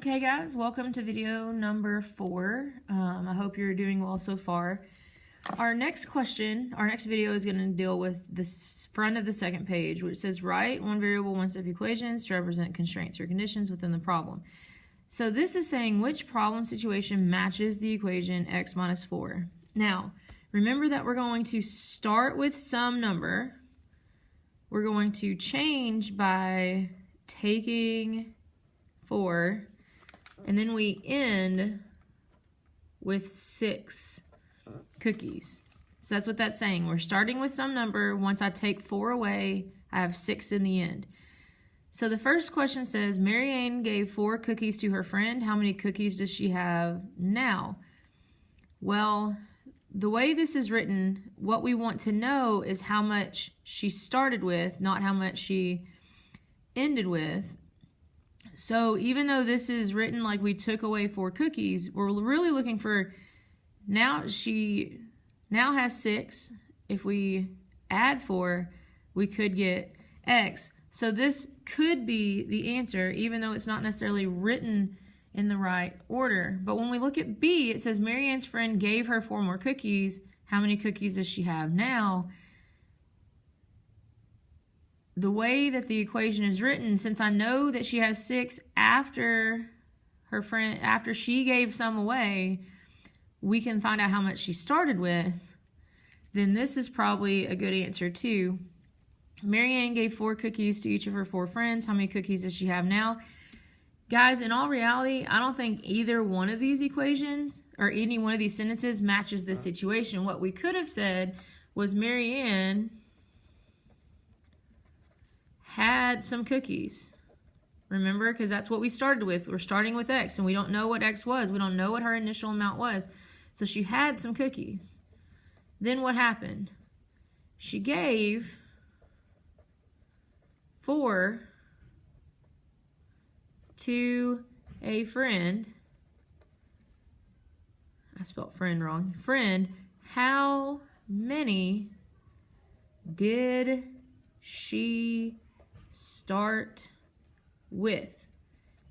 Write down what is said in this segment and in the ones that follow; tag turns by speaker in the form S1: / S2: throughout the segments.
S1: Okay guys, welcome to video number 4. I hope you're doing well so far. Our next video is going to deal with the front of the second page, which says write one variable, one step equations to represent constraints or conditions within the problem. So this is saying which problem situation matches the equation x minus 4. Now, remember that we're going to start with some number. We're going to change by taking 4, and then we end with 6 cookies. So that's what that's saying. We're starting with some number. Once I take 4 away, I have 6 in the end. So the first question says, Mary Ann gave 4 cookies to her friend. How many cookies does she have now? Well, the way this is written, what we want to know is how much she started with, not how much she ended with. So even though this is written like we took away 4 cookies, we're really looking for, now she now has 6. If we add 4, we could get x. So this could be the answer, even though it's not necessarily written in the right order. But when we look at B, it says Mary Ann's friend gave her 4 more cookies. How many cookies does she have now? The way that the equation is written, since I know that she has 6 after her friend, after she gave some away, we can find out how much she started with. Then this is probably a good answer too. Mary Ann gave 4 cookies to each of her 4 friends. How many cookies does she have now? Guys, in all reality, I don't think either one of these equations or any one of these sentences matches this situation. What we could have said was Mary Ann had some cookies. Remember, because that's what we started with. We're starting with x, and we don't know what x was. We don't know what her initial amount was. So she had some cookies. Then what happened? She gave 4 to a friend. I spelled friend wrong. Friend, how many did she start with?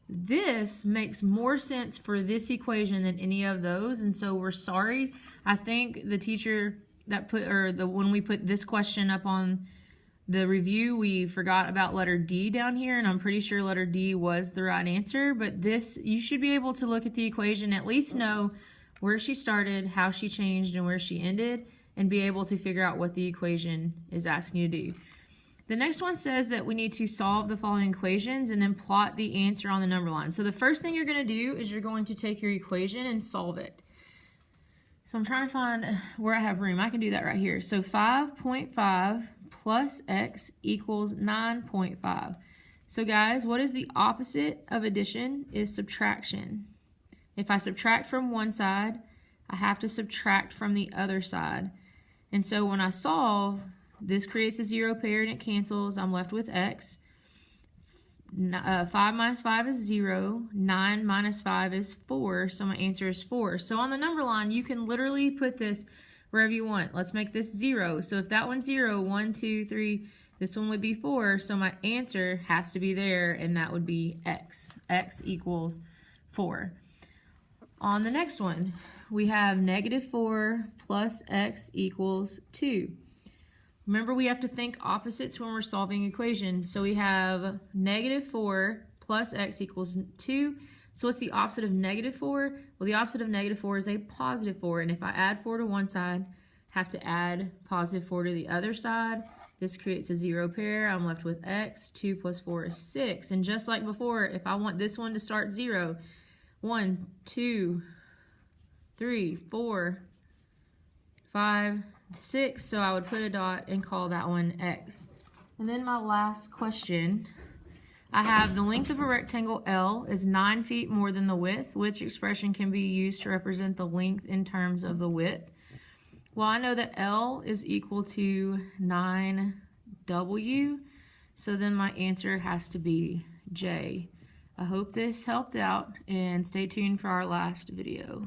S1: This makes more sense for this equation than any of those, and so we're sorry. I think the teacher that when we put this question up on the review, we forgot about letter D down here, and I'm pretty sure letter D was the right answer. But this, you should be able to look at the equation, at least know where she started, how she changed, and where she ended, and be able to figure out what the equation is asking you to do. The next one says that we need to solve the following equations and then plot the answer on the number line. So the first thing you're going to do is you're going to take your equation and solve it. So I'm trying to find where I have room. I can do that right here. So 5.5 plus x equals 9.5. So guys, what is the opposite of addition? Is subtraction. If I subtract from one side, I have to subtract from the other side. And so when I solve, this creates a 0 pair and it cancels. I'm left with x. 5 minus 5 is 0. 9 minus 5 is 4. So my answer is 4. So on the number line, you can literally put this wherever you want. Let's make this 0. So if that one's 0, 1, 2, 3, this one would be 4. So my answer has to be there, and that would be x. X equals 4. On the next one, we have -4 plus x equals 2. Remember, we have to think opposites when we're solving equations. So we have -4 plus x equals 2. So what's the opposite of -4? Well, the opposite of -4 is a +4. And if I add 4 to one side, have to add +4 to the other side. This creates a 0 pair. I'm left with x. 2 plus 4 is 6. And just like before, if I want this one to start 0, 1, 2, 3, 4, 5, 6, so I would put a dot and call that one x. And then my last question, I have the length of a rectangle L is 9 feet more than the width. Which expression can be used to represent the length in terms of the width? Well, I know that L is equal to 9W, so then my answer has to be J. I hope this helped out, and stay tuned for our last video.